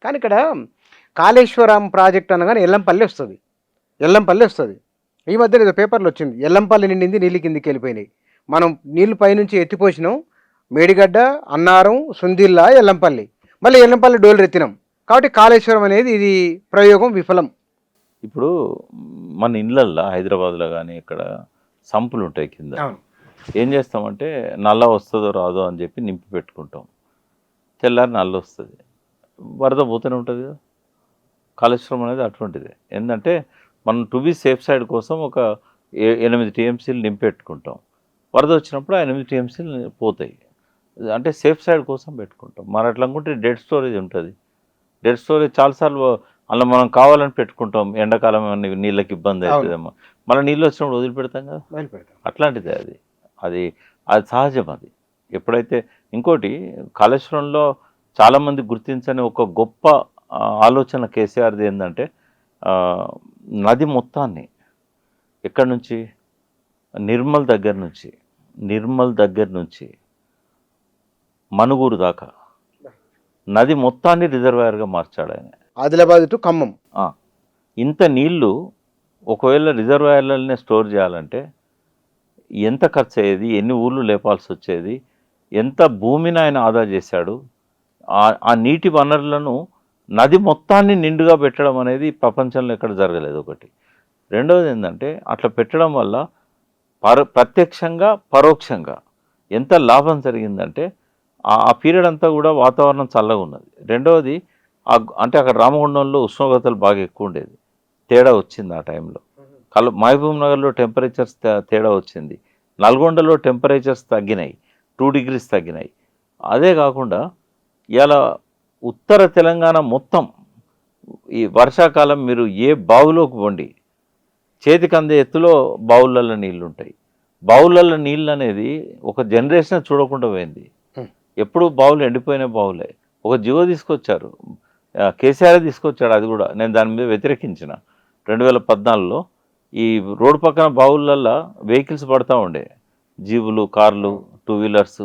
కానీ ఇక్కడ కాళేశ్వరం ప్రాజెక్ట్ అనగానే ఎల్లంపల్లి వస్తుంది. ఎల్లంపల్లి వస్తుంది. ఈ మధ్యన ఏదో పేపర్లో వచ్చింది, ఎల్లంపల్లి నిండింది నీళ్ళు కిందికి వెళ్ళిపోయినాయి. మనం నీళ్లు పైనుంచి ఎత్తిపోసినాం, మేడిగడ్డ, అన్నారం, సుందిల్లా, ఎల్లంపల్లి, మళ్ళీ ఎల్లంపల్లి డోలు ఎత్తినాం. కాబట్టి కాళేశ్వరం అనేది ఇది ప్రయోగం విఫలం. ఇప్పుడు మన ఇళ్ళల్లో హైదరాబాద్లో కానీ ఇక్కడ సంపులు ఉంటాయి కింద. ఏం చేస్తామంటే నల్ల వస్తుందో రాదో అని చెప్పి నింపి పెట్టుకుంటాం. తెల్లారి నల్ల వస్తుంది, వరద పోతూనే ఉంటుంది కదా. కాళేశ్వరం అనేది అటువంటిదే. ఏంటంటే మనం టు బీ సేఫ్ సైడ్ కోసం ఒక 8 టీఎంసీలు నింపి పెట్టుకుంటాం. వరద వచ్చినప్పుడు ఆ 8 టీఎంసీలు పోతాయి. అంటే సేఫ్ సైడ్ కోసం పెట్టుకుంటాం. మరి అట్లా అనుకుంటే డెడ్ స్టోరేజ్ ఉంటుంది. డెడ్ స్టోరేజ్ చాలాసార్లు అలా మనం కావాలని పెట్టుకుంటాం. ఎండాకాలం నీళ్ళకి ఇబ్బంది అవుతుందేమో, మళ్ళీ నీళ్ళు వచ్చినప్పుడు వదిలిపెడతాం కదా. అట్లాంటిదే అది అది అది సహజం. అది ఎప్పుడైతే ఇంకోటి కాళేశ్వరంలో చాలామంది గుర్తించని ఒక గొప్ప ఆలోచన కేసీఆర్ది ఏంటంటే నది మొత్తాన్ని ఎక్కడి నుంచి నిర్మల్ దగ్గర నుంచి మనుగూరు దాకా నది మొత్తాన్ని రిజర్వాయర్గా మార్చాడు ఆయన. ఆదిలాబాద్ టు ఖమ్మం. ఇంత నీళ్లు ఒకవేళ రిజర్వాయర్లనే స్టోర్ చేయాలంటే ఎంత ఖర్చు అయ్యేది, ఎన్ని ఊళ్ళు లేపాల్సి వచ్చేది, ఎంత భూమిని ఆయన ఆదా చేశాడు. ఆ నీటి వనరులను నది మొత్తాన్ని నిండుగా పెట్టడం అనేది ప్రపంచంలో ఎక్కడ జరగలేదు ఒకటి. రెండవది ఏంటంటే అట్లా పెట్టడం వల్ల ప్రత్యక్షంగా పరోక్షంగా ఎంత లాభం జరిగిందంటే ఆ పీరియడ్ అంతా కూడా వాతావరణం చల్లగా ఉన్నది. రెండవది అంటే అక్కడ రామగుండంలో ఉష్ణోగ్రతలు బాగా ఎక్కువ ఉండేది, తేడా వచ్చింది ఆ టైంలో. మహబూబ్ నగర్లో టెంపరేచర్స్ తేడా వచ్చింది, నల్గొండలో టెంపరేచర్స్ తగ్గినాయి, 2 degrees తగ్గినాయి. అదే కాకుండా ఇలా ఉత్తర తెలంగాణ మొత్తం ఈ వర్షాకాలం మీరు ఏ బావులోకి పోండి, చేతికి అందే ఎత్తులో బావులలో నీళ్ళు ఉంటాయి. బావులలో నీళ్ళు అనేది ఒక జనరేషన్ చూడకుండా పోయింది. ఎప్పుడు బావులు ఎండిపోయిన బావులే. ఒక జియో తీసుకొచ్చారు, కేసీఆర్ తీసుకొచ్చాడు. అది కూడా నేను దాని మీద వ్యతిరేకించిన. 2014లో ఈ రోడ్డు పక్కన బావులల్లో వెహికల్స్ పడతా ఉండే, జీబులు, కార్లు, 2 wheelers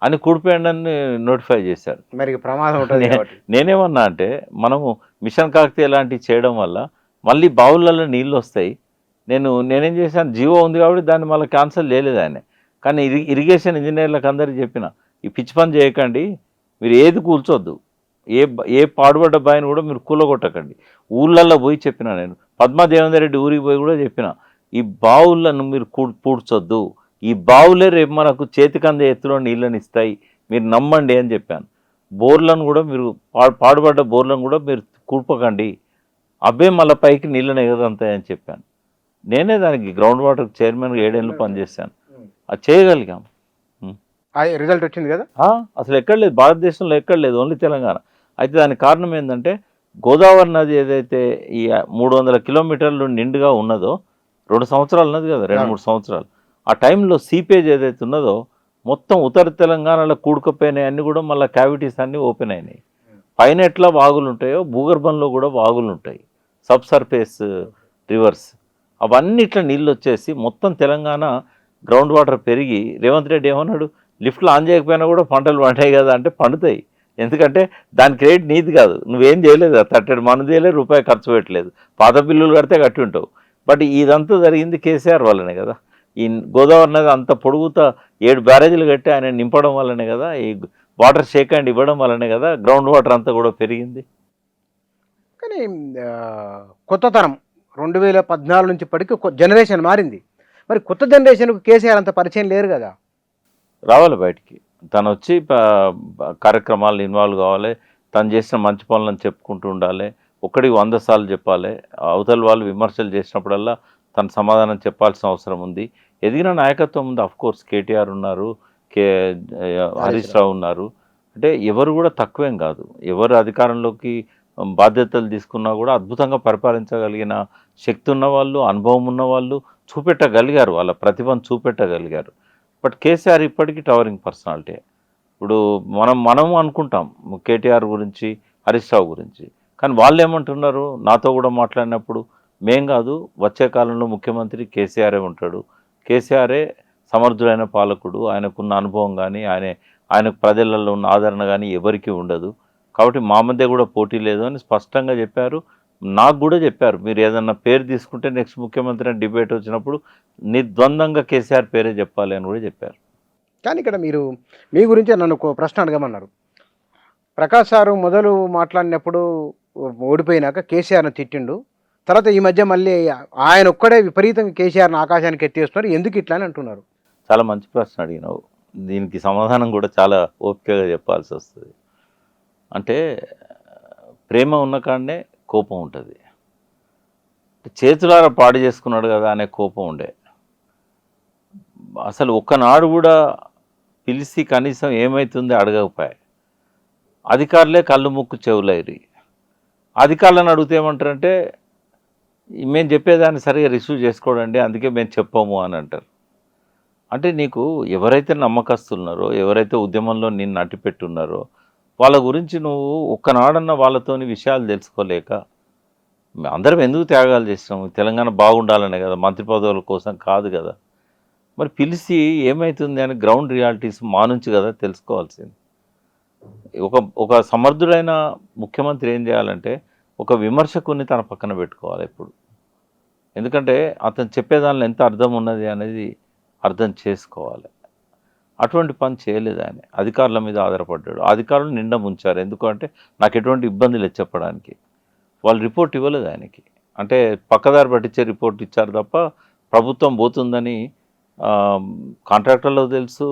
అని కూడిపోయిందని నోటిఫై చేశారు. మరి ప్రమాదం ఉంటుంది. నేనేమన్నా అంటే మనము మిషన్ కాకతీయ లాంటివి చేయడం వల్ల మళ్ళీ బావులలో నీళ్ళు వస్తాయి. నేనేం చేశాను, జియో ఉంది కాబట్టి దాన్ని మళ్ళీ క్యాన్సిల్ చేయలేదు ఆయన. కానీ ఇరిగేషన్ ఇంజనీర్లకు అందరికీ చెప్పిన, ఈ పిచ్చి పని చేయకండి, మీరు ఏది కూల్చొద్దు, ఏ పాడుబడ్డ బాయిని కూడా మీరు కూలగొట్టకండి. ఊళ్ళల్లో పోయి చెప్పిన, నేను పద్మాదేవేందర్ రెడ్డి ఊరికి పోయి కూడా చెప్పిన, ఈ బావులను మీరు పూడ్చొద్దు, ఈ బావులే రేపు మనకు చేతికందే ఎత్తులో నీళ్ళని ఇస్తాయి, మీరు నమ్మండి అని చెప్పాను. బోర్లను కూడా మీరు పాడుబడ్డ బోర్లను కూడా మీరు కూర్పకండి, అవే మళ్ళీ పైకి నీళ్ళని ఎగదంతాయని చెప్పాను. నేనే దానికి గ్రౌండ్ వాటర్ చైర్మన్గా 7 ఏళ్ళు పనిచేశాను. అది చేయగలిగాం. రిజల్ట్ వచ్చింది కదా. అసలు ఎక్కడ లేదు, భారతదేశంలో ఎక్కడ లేదు, ఓన్లీ తెలంగాణ. అయితే దానికి కారణం ఏంటంటే గోదావరి నది ఏదైతే ఈ 300 కిలోమీటర్లు నిండుగా ఉన్నదో, 2 సంవత్సరాలు ఉన్నది కదా, 2-3 సంవత్సరాలు. ఆ టైంలో సీపేజ్ ఏదైతే ఉన్నదో మొత్తం ఉత్తర తెలంగాణలో కూడుకుపోయినాయి, అన్నీ కూడా మళ్ళీ క్యావిటీస్ అన్నీ ఓపెన్ అయినాయి. పైన ఎట్లా వాగులు ఉంటాయో భూగర్భంలో కూడా వాగులు ఉంటాయి, సబ్ సర్ఫేస్ రివర్స్. అవన్నీ ఇట్లా నీళ్ళు వచ్చేసి మొత్తం తెలంగాణ గ్రౌండ్ వాటర్ పెరిగి, రేవంత్ రెడ్డి ఏమన్నాడు, లిఫ్ట్లు ఆన్ చేయకపోయినా కూడా పంటలు పండాయి కదా అంటే పండుతాయి. ఎందుకంటే దాని క్రెడిట్ నీది కాదు, నువ్వేం చేయలేదు, తట్టెడు మను చేయలేదు, రూపాయి ఖర్చు పెట్టలేదు, పాత బిల్లులు కడితే కట్టి ఉంటావు. బట్ ఇదంతా జరిగింది కేసీఆర్ వల్లనే కదా. ఈ గోదావరి నది అంత పొడుగుతా 7 బ్యారేజీలు కట్టి ఆయన నింపడం వల్లనే కదా, ఈ వాటర్ షేక్ హ్యాండ్ ఇవ్వడం వల్లనే కదా గ్రౌండ్ వాటర్ అంతా కూడా పెరిగింది. కానీ కొత్తతనం 2014 నుంచి ఇప్పటికి జనరేషన్ మారింది. మరి కొత్త జనరేషన్కు కేసీఆర్ అంత పరిచయం లేరు కదా. రావాలి బయటికి, తను వచ్చి కార్యక్రమాలు ఇన్వాల్వ్ కావాలి, తను చేసిన మంచి పనులను చెప్పుకుంటూ ఉండాలి. ఒక్కడికి 100 సార్లు చెప్పాలి. అవతల వాళ్ళు విమర్శలు చేసినప్పుడల్లా తను సమాధానం చెప్పాల్సిన అవసరం ఉంది. ఎదిగిన నాయకత్వం ఉంది. అఫ్కోర్స్ కేటీఆర్ ఉన్నారు, హరీష్ రావు ఉన్నారు. అంటే ఎవరు కూడా తక్కువేం కాదు. ఎవరు అధికారంలోకి బాధ్యతలు తీసుకున్నా కూడా అద్భుతంగా పరిపాలించగలిగిన శక్తి ఉన్నవాళ్ళు, అనుభవం ఉన్నవాళ్ళు, చూపెట్టగలిగారు, వాళ్ళ ప్రతిభను చూపెట్టగలిగారు. బట్ కేసీఆర్ ఇప్పటికీ టవరింగ్ పర్సనాలిటీ. ఇప్పుడు మనం అనుకుంటాం కేటీఆర్ గురించి, హరీష్ రావు గురించి, కానీ వాళ్ళు ఏమంటున్నారు, నాతో కూడా మాట్లాడినప్పుడు, మేం కాదు, వచ్చే కాలంలో ముఖ్యమంత్రి కేసీఆరే ఉంటాడు, కేసీఆరే సమర్థుడైన పాలకుడు, ఆయనకున్న అనుభవం కానీ ఆయనకు ప్రజలలో ఉన్న ఆదరణ కానీ ఎవరికీ ఉండదు, కాబట్టి మా మధ్య కూడా పోటీ లేదు అని స్పష్టంగా చెప్పారు. నాకు కూడా చెప్పారు, మీరు ఏదన్నా పేరు తీసుకుంటే నెక్స్ట్ ముఖ్యమంత్రి అని డిబేట్ వచ్చినప్పుడు నిర్ద్వందంగా కేసీఆర్ పేరే చెప్పాలి అని కూడా చెప్పారు. కానీ ఇక్కడ మీరు మీ గురించే నన్ను ఒక ప్రశ్న అడగమన్నారు. ప్రకాష్ సారు మొదలు మాట్లాడినప్పుడు ఓడిపోయినాక కేసీఆర్‌ని తిట్టిండు. తర్వాత ఈ మధ్య మళ్ళీ ఆయన ఒక్కడే విపరీతంగా కేసీఆర్‌ని ఆకాశానికి ఎత్తేస్తున్నారు. ఎందుకు ఇట్లా అని అంటున్నారు? చాలా మంచి ప్రశ్న అడిగినావు. దీనికి సమాధానం కూడా చాలా ఓపికగా చెప్పాల్సి వస్తుంది. అంటే ప్రేమ ఉన్న కాడనే కోపం ఉంటుంది. చేతులారా పాడు చేసుకున్నాడు కదా అనే కోపం ఉండే. అసలు ఒక్కనాడు కూడా పిలిచి కనీసం ఏమవుతుంది అడగకపోయా. అధికారులే కళ్ళు ముక్కు చెవులైరి. అధికారులను అడిగితే ఏమంటారంటే, మేము చెప్పేదాన్ని సరిగా రిసీవ్ చేసుకోడండి, అందుకే మేము చెప్పాము అని అంటారు. అంటే నీకు ఎవరైతే నమ్మకస్తున్నారో, ఎవరైతే ఉద్యమంలో నిన్ను అట్టిపెట్టున్నారో వాళ్ళ గురించి నువ్వు ఒక్కనాడన్న వాళ్ళతోని విషయాలు తెలుసుకోలేక, అందరం ఎందుకు త్యాగాలు చేసినాము? తెలంగాణ బాగుండాలనే కదా, మంత్రి పదవుల కోసం కాదు కదా. మరి పిలిచి ఏమవుతుంది అని గ్రౌండ్ రియాలిటీస్ మా నుంచి కదా తెలుసుకోవాల్సింది. ఒక ఒక సమర్థుడైన ముఖ్యమంత్రి ఏం చేయాలంటే, ఒక విమర్శకుని తన పక్కన పెట్టుకోవాలి ఎప్పుడు. ఎందుకంటే అతను చెప్పేదానిలో ఎంత అర్థం ఉన్నది అనేది అర్థం చేసుకోవాలి. అటువంటి పని చేయలేదు ఆయన. అధికారుల మీద ఆధారపడ్డాడు. అధికారులు నిండా ముంచారు. ఎందుకంటే నాకు ఎటువంటి ఇబ్బంది లేదు చెప్పడానికి. వాళ్ళు రిపోర్ట్ ఇవ్వలేదు ఆయనకి. అంటే పక్కదారి పట్టించే రిపోర్ట్ ఇచ్చారు తప్ప ప్రభుత్వం పోతుందని కాంట్రాక్టర్లకు తెలుసు,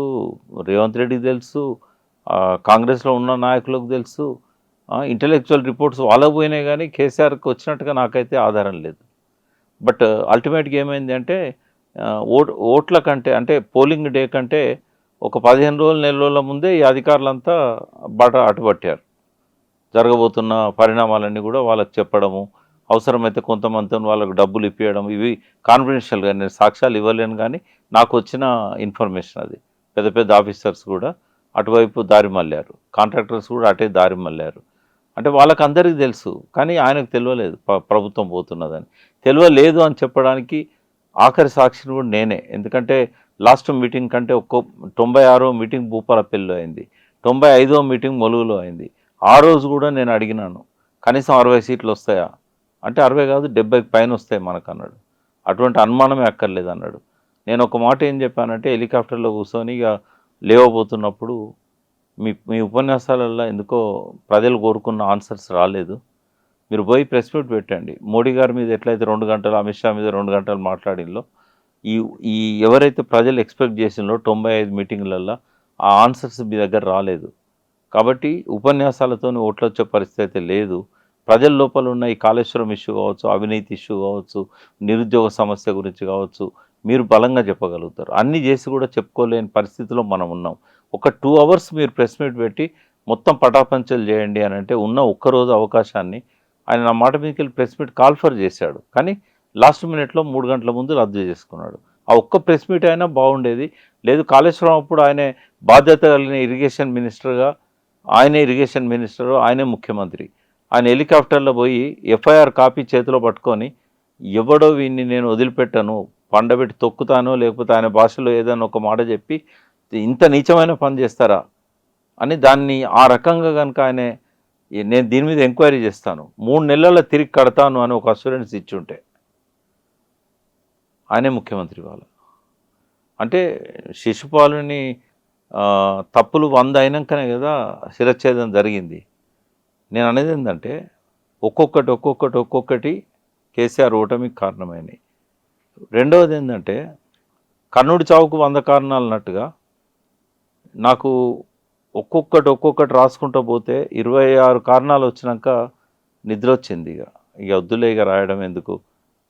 రేవంత్ రెడ్డికి తెలుసు, కాంగ్రెస్లో ఉన్న నాయకులకు తెలుసు. ఇంటలెక్చువల్ రిపోర్ట్స్ వాళ్ళకు పోయినాయి, కానీ కేసీఆర్కి వచ్చినట్టుగా నాకైతే ఆధారం లేదు. బట్ అల్టిమేట్గా ఏమైంది అంటే, ఓట్ల కంటే అంటే పోలింగ్ డే కంటే ఒక 15 రోజులు నెల రోజుల ముందే ఈ అధికారులంతా అటుపట్టారు. జరగబోతున్న పరిణామాలన్నీ కూడా వాళ్ళకి చెప్పడము, అవసరమైతే కొంతమందితో వాళ్ళకు డబ్బులు ఇప్పించడం, ఇవి కాన్ఫిడెన్షియల్గా, నేను సాక్ష్యాలు ఇవ్వలేను కానీ నాకు వచ్చిన ఇన్ఫర్మేషన్ అది. పెద్ద పెద్ద ఆఫీసర్స్ కూడా అటువైపు దారి మళ్ళారు, కాంట్రాక్టర్స్ కూడా అటే దారి మళ్ళారు. అంటే వాళ్ళకి అందరికీ తెలుసు, కానీ ఆయనకు తెలియలేదు ప్రభుత్వం పోతున్నదని. తెలియలేదు అని చెప్పడానికి ఆఖరి సాక్షిని కూడా నేనే. ఎందుకంటే లాస్ట్ మీటింగ్ కంటే 96వ మీటింగ్ భూపాలపల్లిలో అయింది, 95వ మీటింగ్ ములుగులో అయింది. ఆ రోజు కూడా నేను అడిగినాను, కనీసం 60 సీట్లు వస్తాయా అంటే 60 కాదు 70కి పైన వస్తాయి మనకు అన్నాడు. అటువంటి అనుమానమే అక్కర్లేదు అన్నాడు. నేను ఒక మాట ఏం చెప్పానంటే, హెలికాప్టర్లో కూర్చొని ఇక లేవబోతున్నప్పుడు మీ ఉపన్యాసాలలో ఎందుకో ప్రజలు కోరుకున్న ఆన్సర్స్ రాలేదు, మీరు పోయి ప్రెస్ మీట్ పెట్టండి. మోడీ గారి మీద ఎట్లయితే 2 గంటలు, అమిత్ షా మీద 2 గంటలు మాట్లాడిల్లో, ఈ ఎవరైతే ప్రజలు ఎక్స్పెక్ట్ చేసినో 95 మీటింగ్లలో ఆ ఆన్సర్స్ మీ దగ్గర రాలేదు. కాబట్టి ఉపన్యాసాలతో ఓట్లు వచ్చే పరిస్థితి అయితే లేదు. ప్రజల లోపల ఉన్న ఈ కాళేశ్వరం ఇష్యూ కావచ్చు, అవినీతి ఇష్యూ కావచ్చు, నిరుద్యోగ సమస్య గురించి కావచ్చు, మీరు బలంగా చెప్పగలుగుతారు. అన్నీ చేసి కూడా చెప్పుకోలేని పరిస్థితిలో మనం ఉన్నాం. ఒక 2 అవర్స్ మీరు ప్రెస్ మీట్ పెట్టి మొత్తం పటాపంచలు చేయండి అని అంటే, ఉన్న ఒక్కరోజు అవకాశాన్ని ఆయన నా మాట మీదకి వెళ్ళి ప్రెస్ మీట్ కాల్ఫర్ చేశాడు, కానీ లాస్ట్ మినిట్లో 3 గంటల ముందు రద్దు చేసుకున్నాడు. ఆ ఒక్క ప్రెస్ మీట్ అయినా బాగుండేది. లేదు, కాళేశ్వరం అప్పుడు ఆయనే బాధ్యత కలిగిన ఇరిగేషన్ మినిస్టర్గా, ఆయనే ఇరిగేషన్ మినిస్టరు, ఆయనే ముఖ్యమంత్రి. ఆయన హెలికాప్టర్లో పోయి ఎఫ్ఐఆర్ కాపీ చేతిలో పట్టుకొని, ఎవడో వీడిని నేను వదిలిపెట్టను, పండబెట్టి తొక్కుతానో, లేకపోతే ఆయన భాషలో ఏదైనా ఒక మాట చెప్పి ఇంత నీచమైన పని చేస్తారా అని దాన్ని ఆ రకంగా కనుక ఆయన, నేను దీని మీద ఎంక్వైరీ చేస్తాను, 3 నెలల్లో తిరిగి కడతాను అని ఒక అష్యూరెన్స్ ఇచ్చుంటే, ఆయనే ముఖ్యమంత్రి వాళ్ళు. అంటే శిశుపాలుని తప్పులు 100 అయినాకనే కదా శిరచ్ఛేదం జరిగింది. నేను అనేది ఏంటంటే, ఒక్కొక్కటి కేసీఆర్ ఓటమికి కారణమైనవి. రెండవది ఏంటంటే, కర్ణుడి చావుకు 100 కారణాలు అన్నట్టుగా నాకు ఒక్కొక్కటి రాసుకుంటూ పోతే 26 కారణాలు వచ్చినాక నిద్ర వచ్చింది. ఇక వద్దులే, ఇక రాయడం ఎందుకు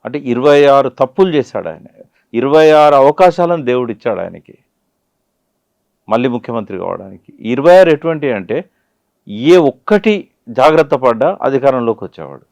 అంటే, 26 తప్పులు చేశాడు ఆయన. 26 అవకాశాలను దేవుడు ఇచ్చాడు ఆయనకి మళ్ళీ ముఖ్యమంత్రి కావడానికి. 26 ఎటువంటి అంటే, ఏ ఒక్కటి జాగ్రత్త పడ్డా అధికారంలోకి వచ్చేవాడు.